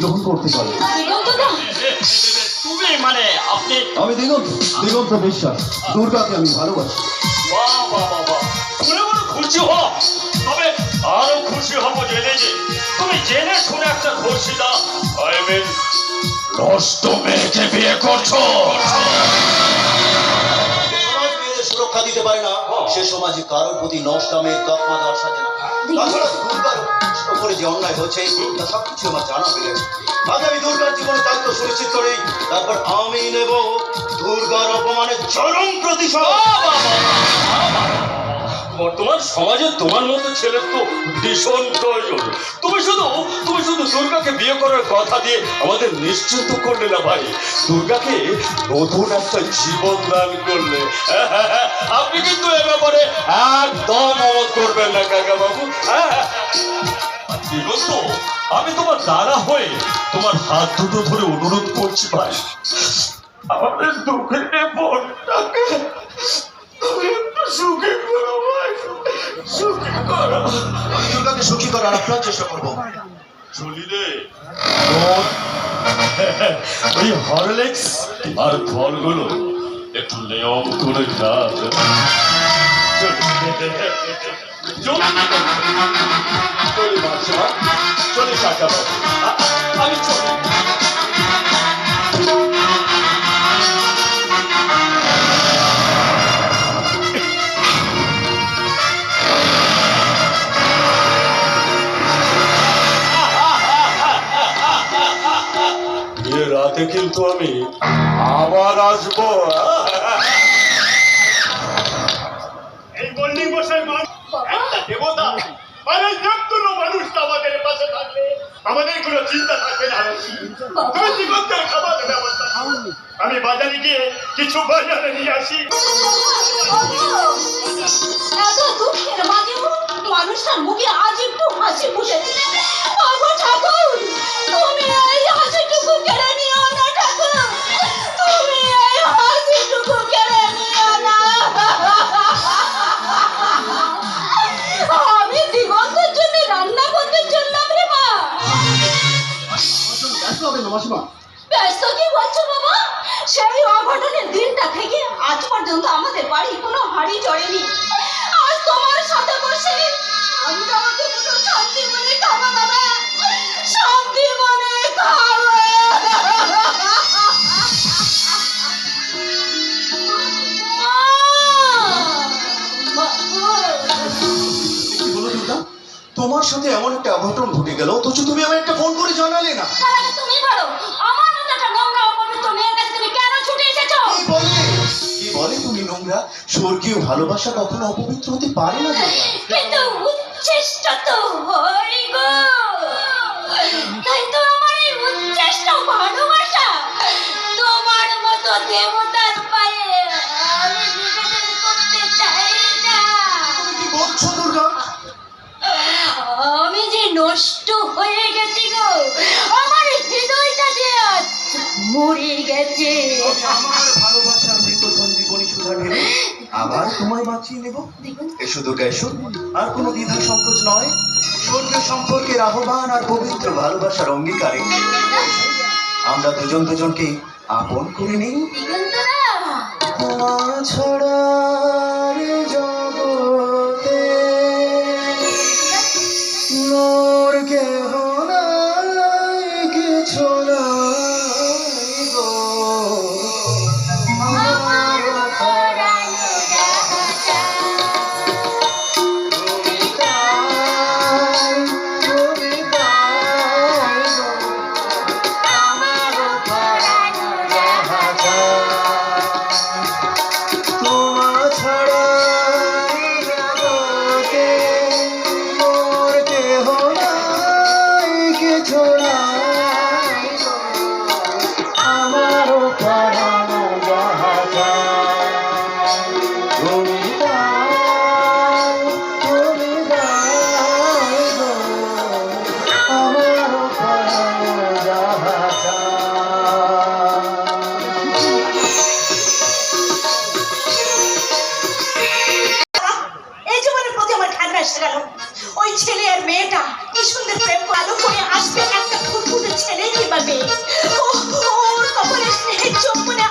গ্রহণ করতে পারি। তুমি মানে আপনি? আমি দিগন্ত বিশ্বাস, দুর্গাকে আমি ভালোবাসি। বাহ বাহ বাহ বাহ, শুনে বড় খুশি হলাম। তবে আরো খুশি হবো জেনে যে তুমি জেনে শুনে একটা ধর্ষিতা নষ্ট মেয়েকে বিয়ে করছো। সুরক্ষা দিতে পারে না সে সমাজে কারোর প্রতি নষ্টা মেয়ের তকমা দেওয়ার সাজে না। তাছাড়া দুর্গার উপরে যে অন্যায় হচ্ছে তা সবকিছু আমার জানা হয়ে গেছে। আজ আমি দুর্গার জীবনে দায়িত্ব সুনিশ্চিত করি, তারপর আমি নেব দুর্গার অপমানের চরম প্রতিশোধ। বর্তমান সমাজে তোমার মতো ছেলের তো ভীষণ প্রয়োজন। তুমি শুধু দুর্গাকে বিয়ে করার কথা দিয়ে আমাদের নিশ্চিন্ত করলে না ভাই, দুর্গাকে নতুন একটা জীবন দান করলে। আপনি কিন্তু এ ব্যাপারে একদম অমত করবেন না কাকা বাবু। দিগন্ত, আমি তোমার দাদা হয়ে তোমার হাত দুটো ধরে অনুরোধ করছি ভাই, আমাদের দুঃখের বোনটাকে সুখী করো ভাই, সুখী করো। আমি দুর্গাকে সুখী করার আপনার চেষ্টা করবো। চলি রে, ওই হরলিক্স আর ফলগুলো একটু নিয়ম করে খা। চলি মাসিমা, চলি কাকা বাবু, আমি চলি। রাতে কিন্তু আমি আবার আসবো। এই মল্লিক মশাই একটা দেবতা, মানে যতগুলো মানুষ আমাদের পাশে থাকবে আমাদের কোনো চিন্তা থাকবে না। তুমি জীবনকে খাবার ব্যবস্থা, আমি বাজারে গিয়ে কিছু বাজারে নিয়ে আসি। এত দুঃখের মাঝেও মানুষটার মুখে আজ একটু হাসি ফুটেছে। ঠাকুর, তুমি এই হাসিটুকু কেড়ে নিও না ঠাকুর, তুমি এই হাসিটুকু কেড়ে নিও না। আমি দিগন্তের জন্য রান্না করতে চললাম রে মা। ব্যস্ত হবে না মাসিমা? ব্যস্ত কি বলছো বাবা? সেই অঘটনের দিনটা থেকে আজ পর্যন্ত আমাদের বাড়ি কোনো হাড়ি চড়েনি। আজ তোমার সাথে বসে আমরা দুটো শান্তি মনে খাবো বাবা, শান্তি মনে খাবো। তোমার সাথে এমন একটা অঘটন ঘটে গেল, অথচ তুমি আমার একটা ফোন করে জানালে না। তুমি বলো, আমার মতো একটা নোংরা অপবিত্র মেয়ের কাছে তুমি কেন ছুটে এসেছো? কি বলে তুমি নোংরা? স্বর্গীয় ভালোবাসা কখনো অপবিত্র হতে পারে না। কিন্তু উচ্ছেষ্ট তো হয় গো, তাই তো আমার এই উচ্ছেষ্ট ভালোবাসা তোমার মতো দেবতার পায়ে আমি নিবেদন করতে চাই না। কি বলছো দুর্গা? আমি যে নষ্ট হয়ে গেছি গো, আমার হৃদয়টা যে আজ মরে গেছে। আমার ভালোবাসার মৃত সঞ্জীবনী সুধা ঢেলে আবার তোমায় বাঁচিয়ে নেব। এসো দুর্গা এসো, আর কোনো দ্বিধা সংকোচ নয়। স্বর্গীয় সম্পর্কের আহ্বান আর পবিত্র ভালোবাসার অঙ্গীকারে আমরা দুজনকে আপন করে নিই। তোমার ছড়া জগতে মোর কেহ নাই, কিছু নাই গো। যৌবনে